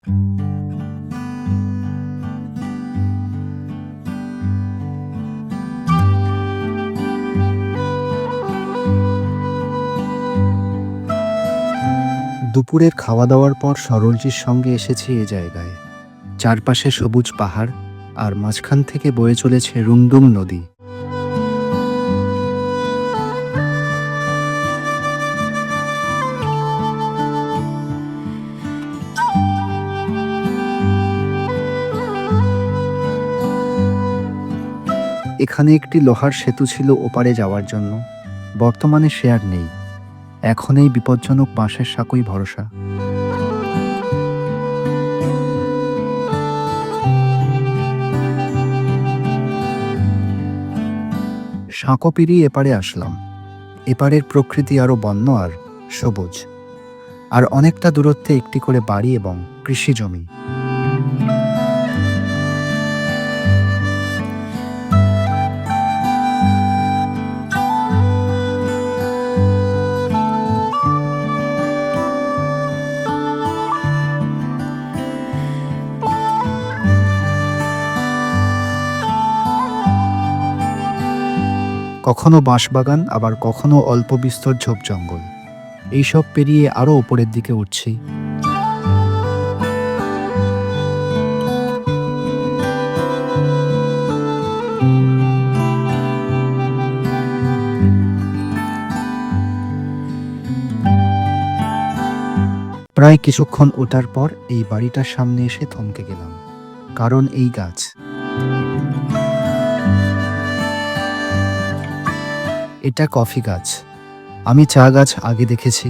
দুপুরের খাওয়া দাওয়ার পর সরলজির সঙ্গে এসেছি এ জায়গায়। চারপাশে সবুজ পাহাড় আর মাঝখান থেকে বয়ে চলেছে রুমডুম নদী। এখানে একটি লোহার সেতু ছিল ওপারে যাওয়ার জন্য, বর্তমানে সে আর নেই। এখন এই বিপজ্জনক বাঁশের সাঁকোই ভরসা। সাঁকো পেরিয়ে এপারে আসলাম। এপারের প্রকৃতি আরো বন্য আর সবুজ, আর অনেকটা দূরত্বে একটি করে বাড়ি এবং কৃষি জমি। কখনো বাঁশবাগান, আবার কখনো অল্প বিস্তর ঝোপ জঙ্গল। এইসব পেরিয়ে আরো ওপরের দিকে উঠছি। প্রায় কিছুক্ষণ ওঠার পর এই বাড়িটার সামনে এসে থমকে গেলাম, কারণ এই গাছ। এটা কফি গাছ। আমি চা গাছ আগে দেখেছি,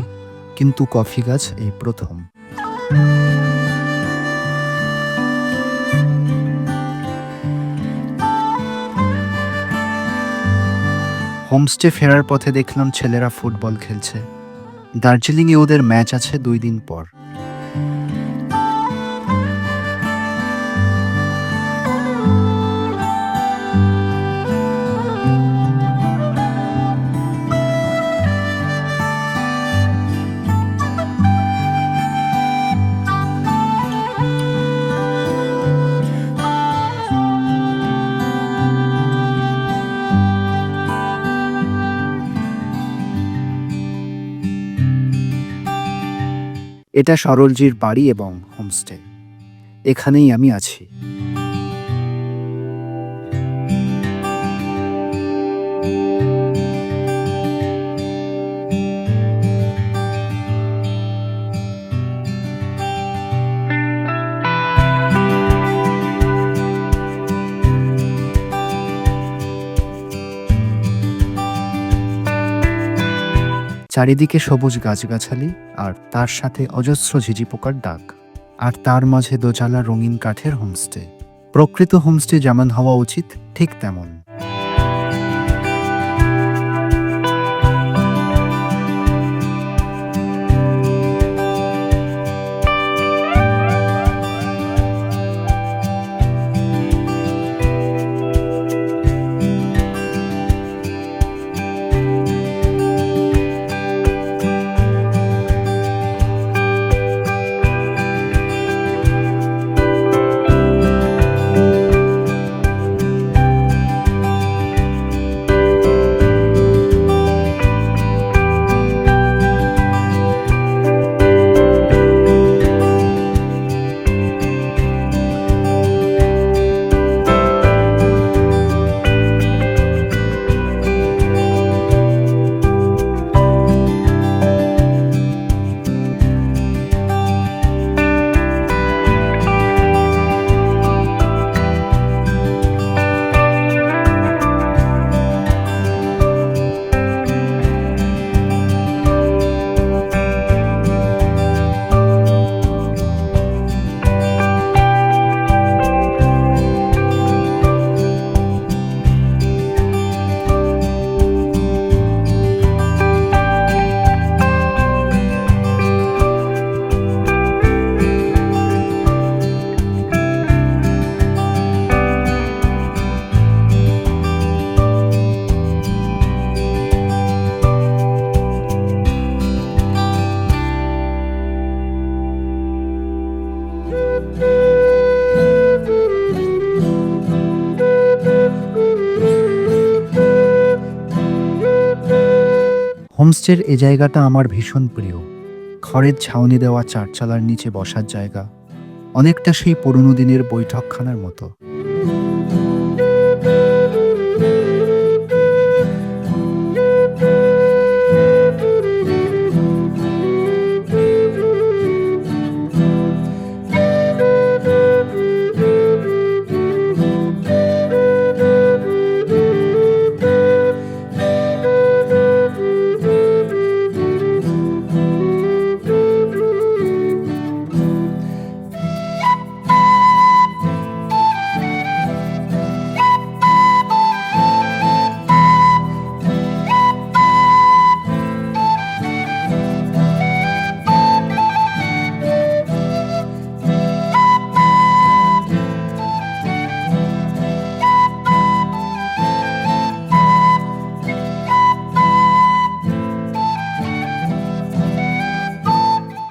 কিন্তু কফি গাছ এই প্রথম। হোমস্টে ফেরার পথে দেখলাম ছেলেরা ফুটবল খেলছে। দার্জিলিংয়ে ওদের ম্যাচ আছে 2 দিন পর। এটা সরলজির বাড়ি এবং হোমস্টে। এখানেই আমি আছি। চারিদিকে সবুজ গাছগাছালি, আর তার সাথে অজস্র ঝিঝি পোকার ডাক, আর তার মাঝে দোচালা রঙিন কাঠের হোমস্টে। প্রকৃত হোমস্টে যেমন হওয়া উচিত ঠিক তেমন। হোমস্টের এ জায়গাটা আমার ভীষণ প্রিয়। খড়ের ছাউনি দেওয়া চারচালার নিচে বসার জায়গা, অনেকটা সেই পুরনো দিনের বৈঠকখানার মতো।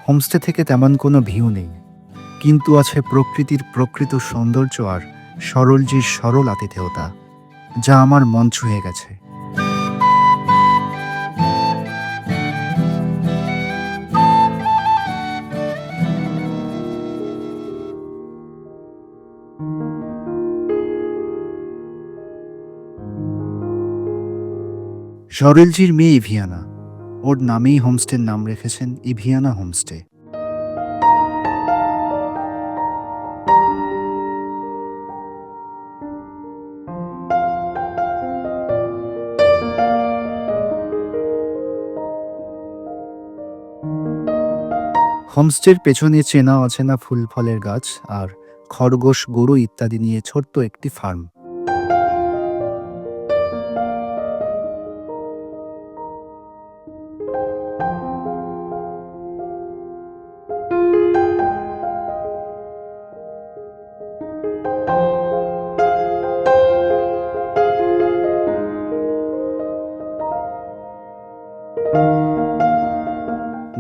হোমস্টে থেকে তেমন কোনো ভিউ নেই, কিন্তু আছে প্রকৃতির প্রকৃত সৌন্দর্য আর সরলজির সরল আতিথেয়তা, যা আমার মন ছুঁয়ে গেছে। সরলজির মেয়ে ইভিয়ানা, ওর নামেই হোমস্টের নাম রেখেছেন ইভিয়ানা হোমস্টে। হোমস্টের পেছনে চেনা অচেনা ফুল ফলের গাছ আর খরগোশ, গরু ইত্যাদি নিয়ে ছোট্ট একটি ফার্ম।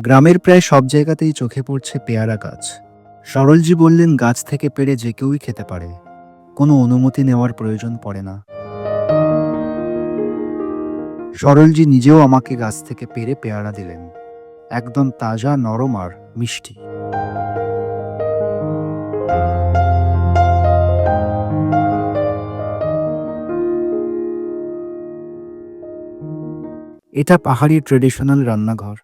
গ্রামের প্রায় সব জায়গাতেই চোখে পড়ছে পেয়ারা গাছ। সরলজি বললেন গাছ থেকে পেড়ে যে কেউই খেতে পারে, কোনো অনুমতি নেওয়ার প্রয়োজন পড়ে না। সরলজি নিজেও আমাকে গাছ থেকে পেড়ে পেয়ারা দিলেন, একদম তাজা, নরম আর মিষ্টি। এটা পাহাড়ি ট্রেডিশনাল রান্নাঘর।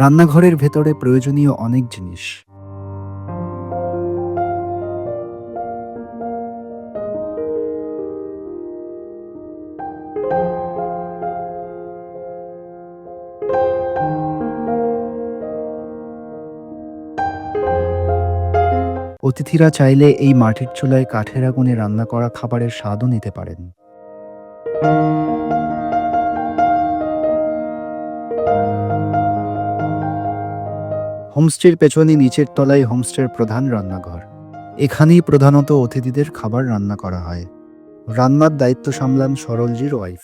রান্নাঘরের ভেতরে প্রয়োজনীয় অনেক জিনিস। অতিথিরা চাইলে এই মাটির চুলায় কাঠের আগুনে রান্না করা খাবারের স্বাদও নিতে পারেন। হোমস্টের পেছনে নিচের তলায় হোমস্টের প্রধান রান্নাঘর। এখানেই প্রধানত অতিথিদের খাবার রান্না করা হয়। রান্নার দায়িত্ব সামলান সরলজির ওয়াইফ।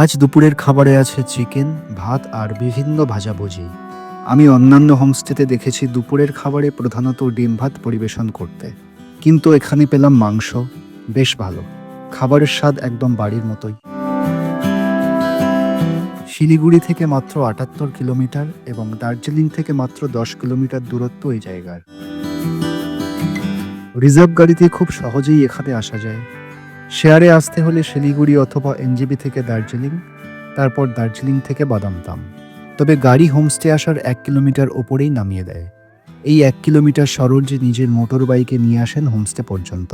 আজ দুপুরের খাবারে আছে চিকেন, ভাত আর বিভিন্ন ভাজাভুজি। আমি অন্যান্য হোমস্টেতে দেখেছি দুপুরের খাবারে প্রধানত ডিম ভাত পরিবেশন করতে, কিন্তু এখানে পেলাম মাংস, বেশ ভালো। খাবারের স্বাদ একদম বাড়ির মতোই। শিলিগুড়ি থেকে মাত্র ৭৮ কিলোমিটার এবং দার্জিলিং থেকে মাত্র ১০ কিলোমিটার দূরত্ব এই জায়গার। রিজার্ভ গাড়িতে খুব সহজেই এখানে আসা যায়। শেয়ারে আসতে হলে শিলিগুড়ি অথবা এনজেপি থেকে দার্জিলিং, তারপর দার্জিলিং থেকে বাদামতাম। তবে গাড়ি হোমস্টে আসার ১ কিলোমিটার ওপরেই নামিয়ে দেয়। এই ১ কিলোমিটার সরলজি নিজের মোটর বাইকে নিয়ে আসেন হোমস্টে পর্যন্ত।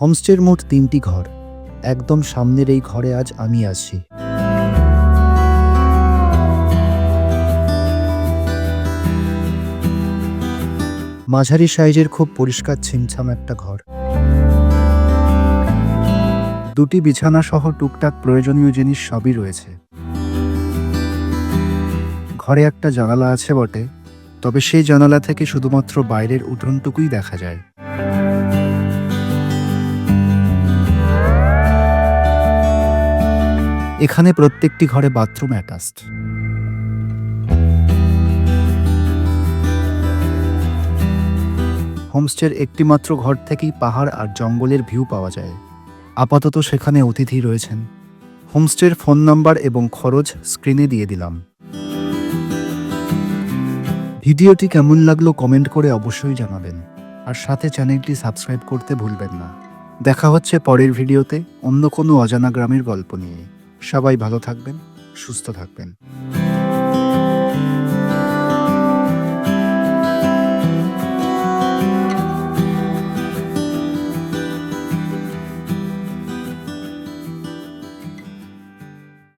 হোমস্টের মোট 3টি ঘর। একদম সামনের এই ঘরে আজ আমি আছি। মাঝারি সাইজের খুব পরিষ্কার ছিমছাম একটা ঘর। 2টি বিছানা সহ টুকটাক প্রয়োজনীয় জিনিস সবই রয়েছে। ঘরে একটা জানালা আছে বটে, তবে সেই জানালা থেকে শুধুমাত্র বাইরের উঠোনটুকুই দেখা যায়। এখানে প্রত্যেকটি ঘরে বাথরুম অ্যাটাচড। হোমস্টের একটিমাত্র ঘর থেকেই পাহাড় আর জঙ্গলের ভিউ পাওয়া যায়। আপাতত সেখানে অতিথি রয়েছেন। হোমস্টের ফোন নাম্বার এবং খরচ স্ক্রিনে দিয়ে দিলাম। ভিডিওটি কেমন লাগলো কমেন্ট করে অবশ্যই জানাবেন, আর সাথে চ্যানেলটি সাবস্ক্রাইব করতে ভুলবেন না। দেখা হচ্ছে পরের ভিডিওতে অন্য কোনো অজানা গ্রামের গল্প নিয়ে। সবাই ভালো থাকবেন, সুস্থ থাকবেন।